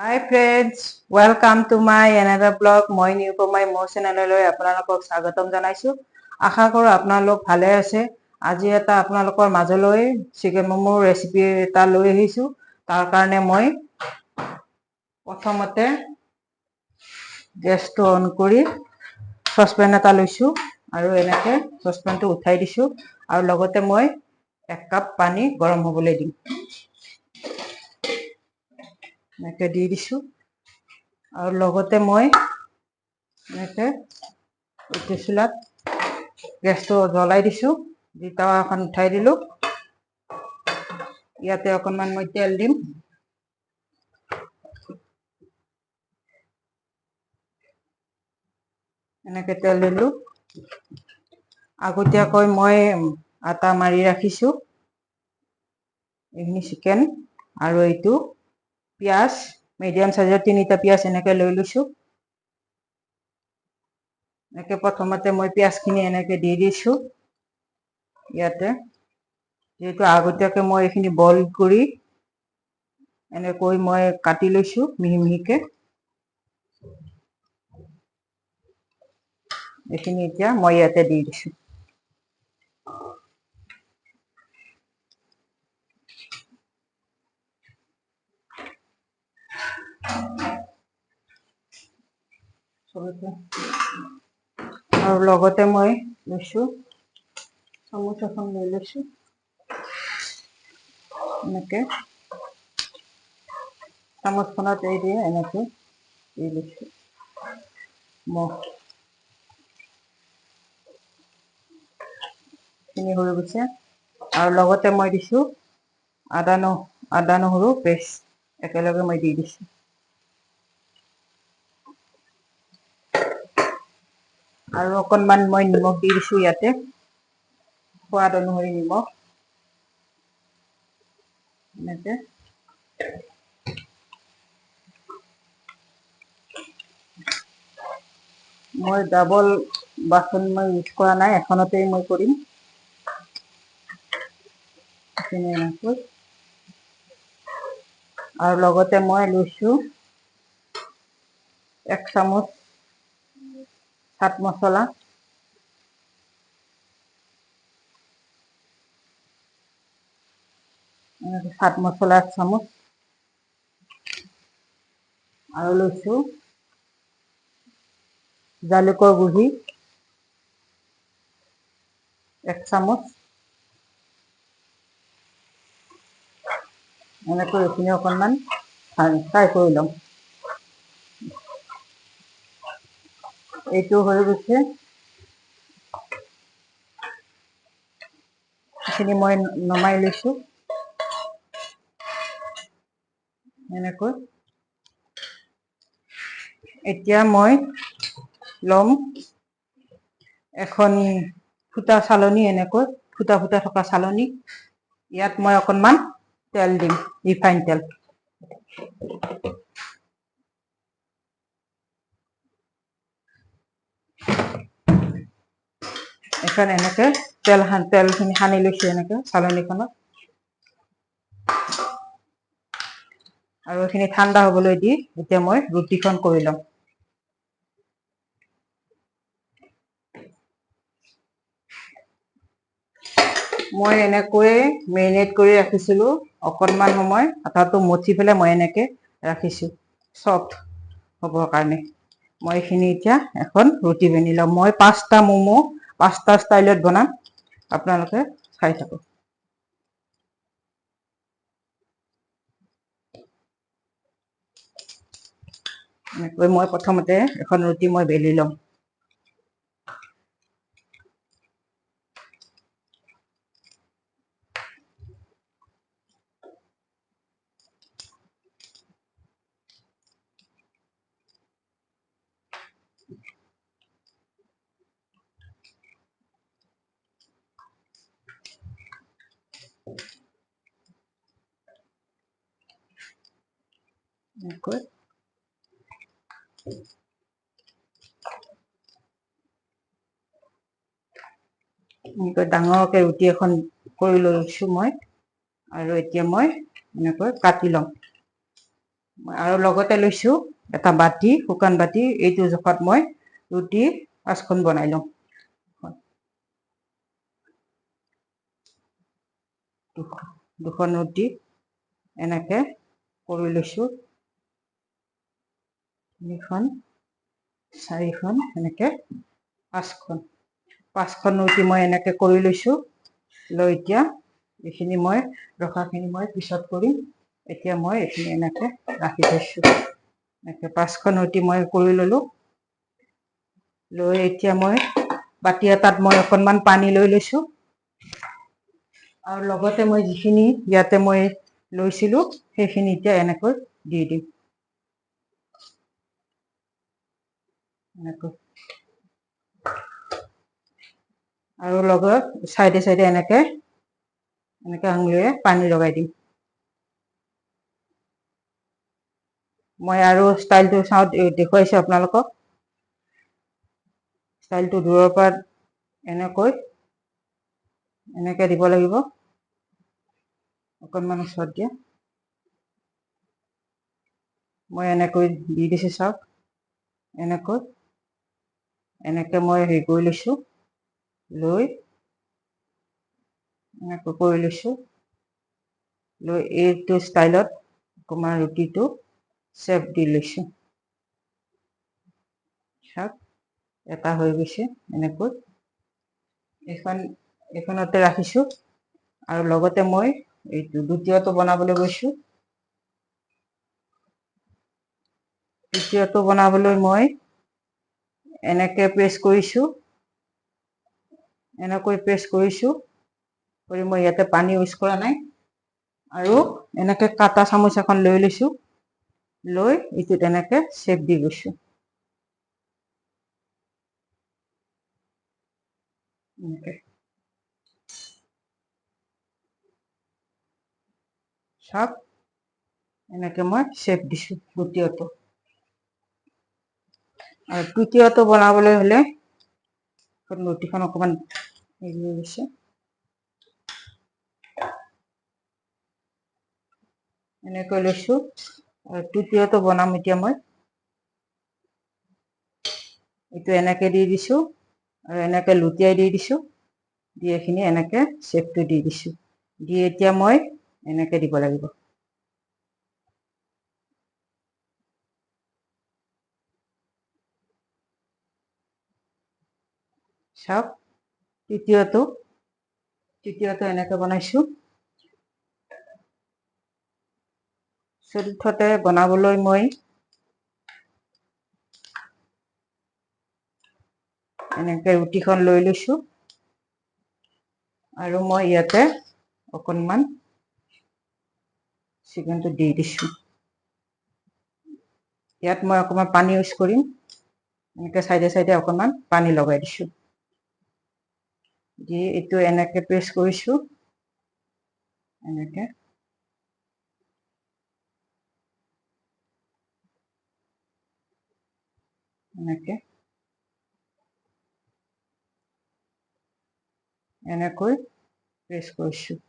Hi friends, welcome to my another blog. মই নিৰুপমাই মোৰ চেনেললৈ আপোনালোকক স্বাগতম জনাইছো। আশা কৰো আপোনালোক ভালে আছে। আজি এটা আপোনালোকৰ মাজলৈ চিকেন মমো ৰেচিপি এটা লৈ আহিছো। তাৰ কাৰণে মই প্ৰথমতে গেছটো অন কৰি সসপেন এটা লৈছো আৰু এনেকৈ সসপেনটো উঠাই দিছো আৰু লগতে মই 1 কাপ পানী গৰম হ'বলৈ দিম। এনেকৈ দি দিছো আৰু লগতে মই এনেকৈ চুলাত গেছটো জ্বলাই দিছো। দি তাৱাখন উঠাই দিলো। ইয়াতে অকণমান মই তেল দিম। এনেকৈ তেল দিলো। আগতীয়াকৈ মই আটা মাৰি ৰাখিছো। এইখিনি চিকেন আৰু এইটো পিঁয়াজ মিডিয়াম সাইজৰ 3টা পিঁয়াজ এনেকৈ লৈ লৈছো। এনেকৈ প্ৰথমতে মই পিঁয়াজখিনি এনেকৈ দি দিছো। ইয়াতে যেহেতু আগতীয়াকৈ মই এইখিনি বইল কৰি এনেকৈ মই কাটি লৈছো মিহি মিহিকৈ। এইখিনি এতিয়া মই ইয়াতে দি দিছো। আৰু লগতে মই লৈছো চামুচ এখন লৈ লৈছো। এনেকৈ চামুচখনত এই দিয়ে এনেকৈ দি লৈছো। খিনি হৈ গৈছে আৰু লগতে মই দিছো আদা নহৰু পেষ্ট একেলগে মই দি দিছো। আৰু অকণমান মই নিমখ দি দিছো ইয়াতে, সোৱাদ অনুসৰি নিমখ। এনেকৈ মই ডাবল বাচন মই ইউজ কৰা নাই, এখনতেই মই কৰিম। আৰু লগতে মই লৈছো 1 চামুচ চাট মছলা। চাট মছলা 1 চামুচ আৰু লৈছো জালুকৰ গুড়ি 1 চামুচ। এনেকৈ এইখিনি অকণমান ফ্ৰাই কৰি ল'ম। এইটো হৈ গৈছে। এইখিনি মই নমাই লৈছো। এনেকৈ এতিয়া মই ল'ম এখন ফুটা চালনী, এনেকৈ ফুটা ফুটা থকা চালনী। ইয়াত মই অকণমান তেল দিম, ৰিফাইন তেল। এখন এনেকৈ তেলখিনি সানি লৈছো এনেকৈ চালনীখনত। আৰু এইখিনি ঠাণ্ডা হ'বলৈ দি এতিয়া মই ৰুটিখন কৰি ল'ম। মই এনেকৈয়ে মেৰিনেট কৰি ৰাখিছিলো অকণমান সময়। আটাটো মঠি পেলাই মই এনেকৈ ৰাখিছো চফ্ট হ'বৰ কাৰণে। মই এইখিনি এতিয়া এখন ৰুটি বেলি ল'ম। মই 5টা মমো 5টা ষ্টাইলত বনাম, আপোনালোকে চাই থাকক। এনেকৈ মই প্ৰথমতে এখন ৰুটি মই বেলি ল'ম। এনেকৈ ডাঙৰকৈ ৰুটি এখন কৰি লৈছো মই। আৰু এতিয়া মই এনেকৈ কাটি ল'ম। আৰু লগতে লৈছোঁ এটা বাতি, শুকান বাতি। এইটো জোখত মই ৰুটি 5খন বনাই লওঁ। দুখন ৰুটি এনেকে কৰি লৈছোঁ। 3খন 4খন এনেকে 5খন ৰুটি মই এনেকে কৰি লৈছোঁ। লৈ এতিয়া এইখিনি মই ৰখাখিনি মই পিছত কৰিম। এতিয়া মই এইখিনি এনেকে ৰাখি থৈছোঁ। এনেকে 5খন ৰুটি মই কৰি ল'লোঁ। লৈ এতিয়া মই বাতি এটাত মই অকণমান পানী লৈ লৈছোঁ। আৰু লগতে মই যিখিনি ইয়াতে মই লৈছিলোঁ সেইখিনি এতিয়া এনেকৈ দি দিম। এনেকৈ আৰু লগত চাইডে চাইডে এনেকে আঙুলিৰে পানী লগাই দিম। মই আৰু ষ্টাইলটো চাওঁ, দেখুৱাইছোঁ আপোনালোকক। ষ্টাইলটো দূৰৰ পৰা এনেকে দিব লাগিব। অকণমান ওচৰত দিয়া। মই এনেকৈ দি দিছোঁ চাওক। এনেকে মই হেৰি কৰি লৈছোঁ। লৈ এনেকৈ কৰি লৈছোঁ। লৈ এইটো ষ্টাইলত অকণমান ৰুটিটো চেপ দি লৈছোঁ। চাওক এটা হৈ গৈছে এনেকৈ। এইখনতে ৰাখিছোঁ। আৰু লগতে মই এইটো দ্বিতীয়টো বনাবলৈ গৈছোঁ। দ্বিতীয়টো বনাবলৈ মই এনেকে প্ৰেছ কৰিছোঁ। এনেকৈ প্ৰেছ কৰিছোঁ। কৰি মই ইয়াতে পানী ইউজ কৰা নাই। আৰু এনেকে কাটা চামুচ এখন লৈ লৈছোঁ। লৈ এইটোত এনেকে চেপ দি গৈছোঁ। এনেকে চাওক এনেকে মই চেপ দিছোঁ দ্বিতীয়টো। আৰু তৃতীয়টো বনাবলৈ হ'লে ৰুটিখন অকণমান হেৰি হৈ গৈছে। এনেকৈ লৈছোঁ। আৰু তৃতীয়টো বনাম এতিয়া মই। এইটো এনেকে দি দিছোঁ। আৰু এনেকে লুটিয়াই দি দিছোঁ। দি এইখিনি এনেকে চেপটো দি দিছোঁ। দি এতিয়া মই এনেকে দিব লাগিব। চাওক তৃতীয়টো এনেকে বনাইছোঁ। চতুৰ্থতে বনাবলৈ মই এনেকে ৰুটিখন লৈ লৈছোঁ। আৰু মই ইয়াতে অকণমান চিকেনটো দি দিছোঁ। ইয়াত মই অকণমান পানী ইউজ কৰিম। এনেকে চাইডে চাইডে অকণমান পানী লগাই দিছোঁ। দি এইটো এনেকে প্ৰেছ কৰিছোঁ। এনেকে এনেকৈ প্ৰেছ কৰিছোঁ।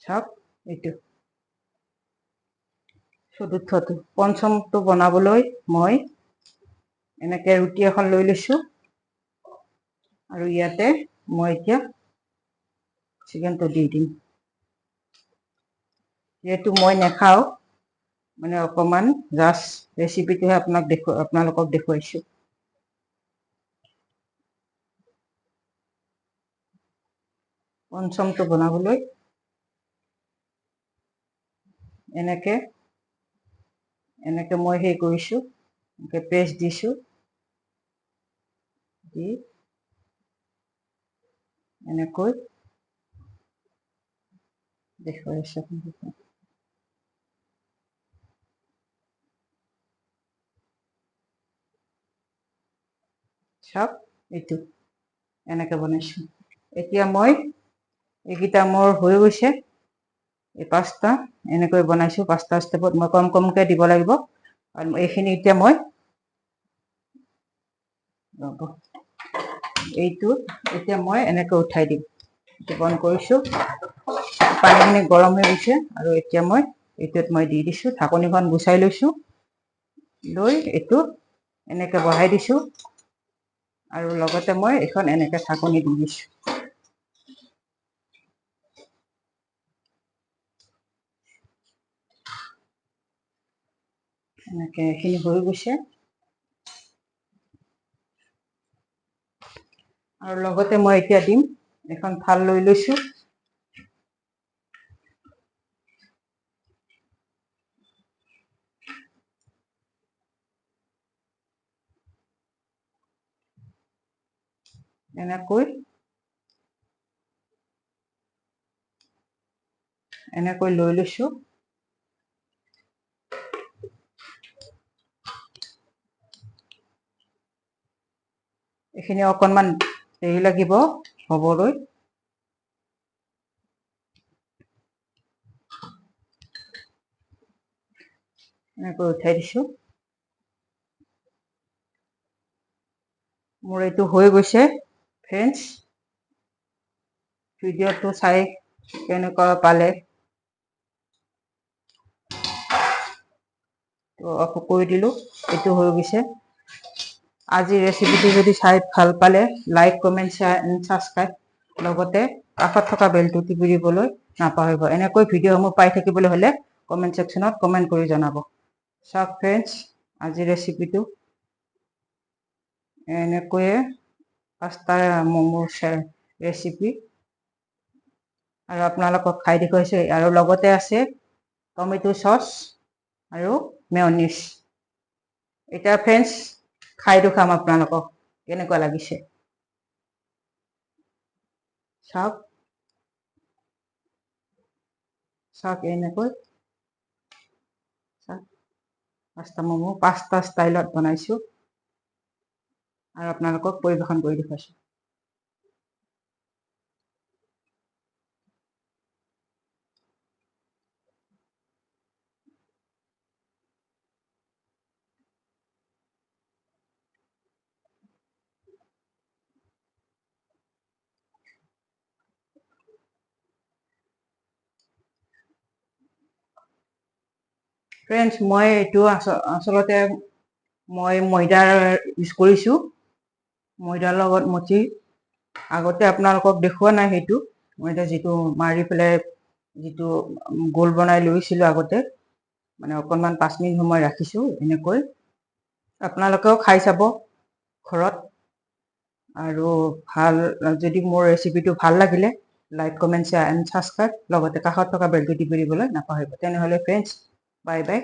চাওক এইটো চতুৰ্থটো। পঞ্চমটো বনাবলৈ মই এনেকে ৰুটি এখন লৈ লৈছোঁ। আৰু ইয়াতে মই এতিয়া চিকেনটো দি দিম। যিহেতু মই নাখাওঁ, মানে অকণমান জাষ্ট ৰেচিপিটোহে আপোনালোকক দেখুৱাইছোঁ। পঞ্চমটো বনাবলৈ এনেকে মই হেৰি কৰিছোঁ। এনেকে প্ৰেছ দিছোঁ। দি এনেকৈ দেখুৱাইছোঁ। চাওক এইটো এনেকে বনাইছোঁ। এতিয়া মই এইকেইটা মোৰ হৈ গৈছে। এই 5টা এনেকৈ বনাইছোঁ। 5টা ষ্টেপত মই কম কমকৈ দিব লাগিব। আৰু এইখিনি এতিয়া মই এইটো এতিয়া মই এনেকৈ উঠাই দিম। এইটো বন্ধ কৰিছোঁ। পানীখিনি গৰম হৈ গৈছে আৰু এতিয়া মই এইটোত মই দি দিছোঁ। ঢাকনিখন গুচাই লৈছোঁ। লৈ এইটো এনেকৈ বহাই দিছোঁ আৰু লগতে মই এখন এনেকৈ ঢাকনি দি দিছোঁ। এনেকৈ এইখিনি হৈ গৈছে আৰু লগতে মই এতিয়া দিম এখন থাল লৈ লৈছোঁ। এনেকৈ লৈ লৈছোঁ। এইখিনি অকণমান দেৰি লাগিব হ'বলৈ। এনেকৈ উঠাই দিছোঁ। মোৰ এইটো হৈ গৈছে ফ্ৰেণ্ডছ। ভিডিঅ'টো চাই কেনেকুৱা পালে অফ কৰি দিলোঁ। এইটো হৈ গৈছে। আজি ৰেচিপিটো যদি চাই ভাল পালে like, comment, share and subscribe, লগতে কাষত থকা বেলটো টিপি দিবলৈ নাপাহৰিব। এনেকৈ ভিডিঅ'সমূহ পাই থাকিবলৈ হ'লে কমেণ্ট ছেকশ্যনত কমেণ্ট কৰি জনাব। চাওক ফ্ৰেণ্ডছ, আজি ৰেচিপিটো এনেকৈয়ে পাস্তা ম'মৰ ৰেচিপি আৰু আপোনালোকক খাই দেখুৱাইছোঁ। আৰু লগতে আছে টমেটো চচ আৰু মেয়নিজ। এতিয়া ফ্ৰেণ্ডছ খাই দেখুৱাম আপোনালোকক কেনেকুৱা লাগিছে। চাওক এনেকৈ পাস্তা ম'ম' পাস্তা ষ্টাইলত বনাইছোঁ আৰু আপোনালোকক পৰিৱেশন কৰি দেখুৱাইছোঁ। ফ্ৰেণ্ডছ, মই এইটো আচলতে মই ময়দাৰ ইউজ কৰিছোঁ। ময়দাৰ লগত মঠি আগতে আপোনালোকক দেখুওৱা নাই সেইটো ময়দা যিটো মাৰি পেলাই যিটো গোল বনাই লৈছিলোঁ আগতে, মানে অকণমান 5 মিনিট সময় ৰাখিছোঁ। এনেকৈ আপোনালোকেও খাই চাব ঘৰত। আৰু যদি মোৰ ৰেচিপিটো ভাল লাগিলে like, comment, share and subscribe, লগতে কাষত থকা বেলটো টিপি দিবলৈ নাপাহৰিব। তেনেহ'লে ফ্ৰেণ্ডছ, বাই বাই।